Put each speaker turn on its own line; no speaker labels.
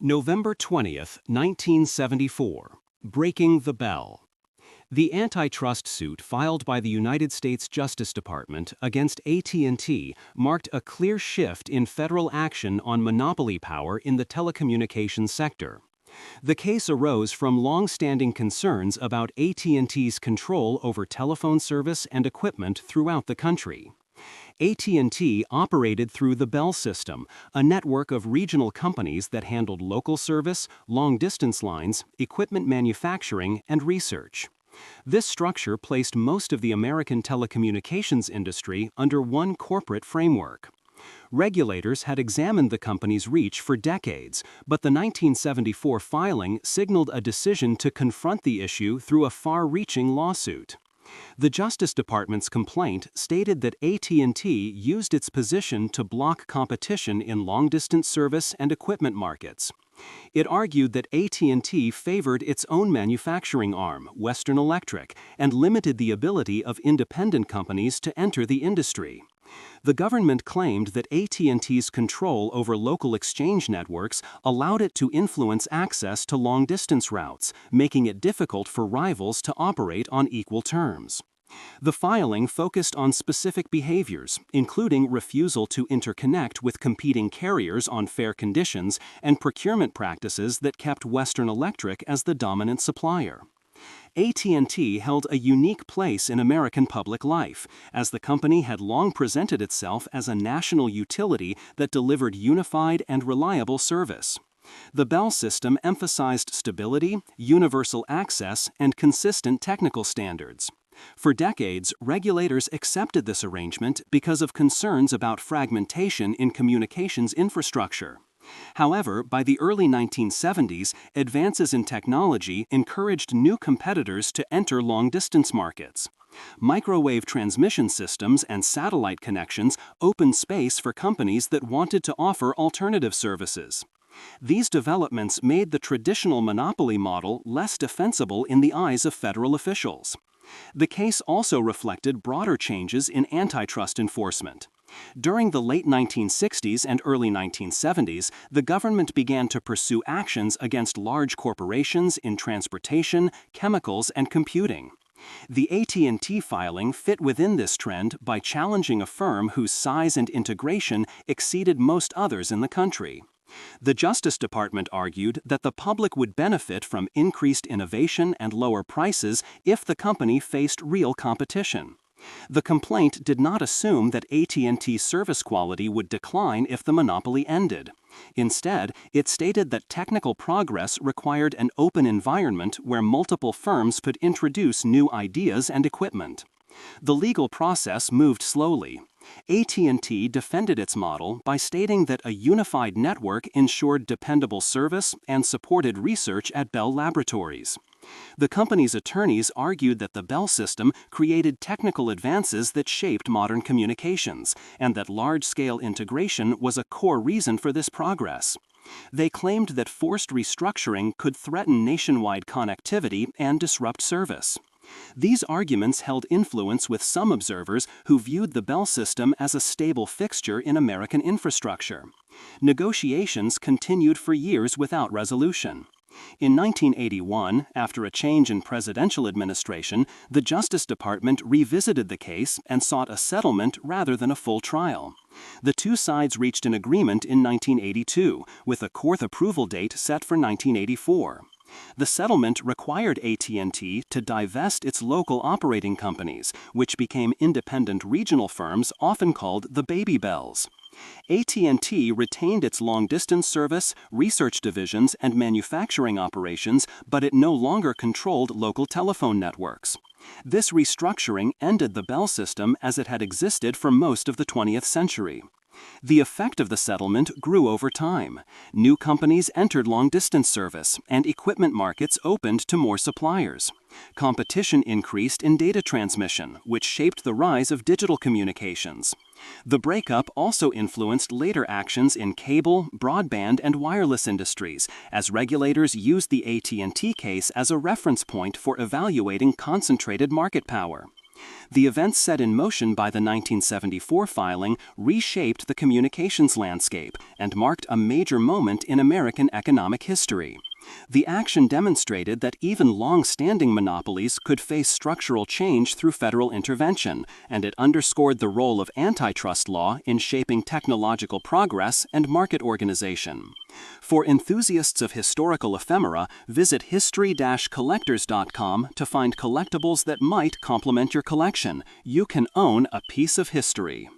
November 20, 1974. Breaking the Bell. The antitrust suit filed by the United States Justice Department against AT&T marked a clear shift in federal action on monopoly power in the telecommunications sector. The case arose from long-standing concerns about AT&T's control over telephone service and equipment throughout the country. AT&T operated through the Bell System, a network of regional companies that handled local service, long-distance lines, equipment manufacturing, and research. This structure placed most of the American telecommunications industry under one corporate framework. Regulators had examined the company's reach for decades, but the 1974 filing signaled a decision to confront the issue through a far-reaching lawsuit. The Justice Department's complaint stated that AT&T used its position to block competition in long-distance service and equipment markets. It argued that AT&T favored its own manufacturing arm, Western Electric, and limited the ability of independent companies to enter the industry. The government claimed that AT&T's control over local exchange networks allowed it to influence access to long-distance routes, making it difficult for rivals to operate on equal terms. The filing focused on specific behaviors, including refusal to interconnect with competing carriers on fair conditions and procurement practices that kept Western Electric as the dominant supplier. AT&T held a unique place in American public life, as the company had long presented itself as a national utility that delivered unified and reliable service. The Bell System emphasized stability, universal access, and consistent technical standards. For decades, regulators accepted this arrangement because of concerns about fragmentation in communications infrastructure. However, by the early 1970s, advances in technology encouraged new competitors to enter long-distance markets. Microwave transmission systems and satellite connections opened space for companies that wanted to offer alternative services. These developments made the traditional monopoly model less defensible in the eyes of federal officials. The case also reflected broader changes in antitrust enforcement. During the late 1960s and early 1970s, the government began to pursue actions against large corporations in transportation, chemicals, and computing. The AT&T filing fit within this trend by challenging a firm whose size and integration exceeded most others in the country. The Justice Department argued that the public would benefit from increased innovation and lower prices if the company faced real competition. The complaint did not assume that AT&T's service quality would decline if the monopoly ended. Instead, it stated that technical progress required an open environment where multiple firms could introduce new ideas and equipment. The legal process moved slowly. AT&T defended its model by stating that a unified network ensured dependable service and supported research at Bell Laboratories. The company's attorneys argued that the Bell System created technical advances that shaped modern communications, and that large-scale integration was a core reason for this progress. They claimed that forced restructuring could threaten nationwide connectivity and disrupt service. These arguments held influence with some observers who viewed the Bell System as a stable fixture in American infrastructure. Negotiations continued for years without resolution. In 1981, after a change in presidential administration, the Justice Department revisited the case and sought a settlement rather than a full trial. The two sides reached an agreement in 1982, with a court approval date set for 1984. The settlement required AT&T to divest its local operating companies, which became independent regional firms often called the Baby Bells. AT&T retained its long-distance service, research divisions, and manufacturing operations, but it no longer controlled local telephone networks. This restructuring ended the Bell System as it had existed for most of the 20th century. The effect of the settlement grew over time. New companies entered long-distance service, and equipment markets opened to more suppliers. Competition increased in data transmission, which shaped the rise of digital communications. The breakup also influenced later actions in cable, broadband, and wireless industries, as regulators used the AT&T case as a reference point for evaluating concentrated market power. The events set in motion by the 1974 filing reshaped the communications landscape and marked a major moment in American economic history. The action demonstrated that even long-standing monopolies could face structural change through federal intervention, and it underscored the role of antitrust law in shaping technological progress and market organization. For enthusiasts of historical ephemera, visit history-collectors.com to find collectibles that might complement your collection. You can own a piece of history.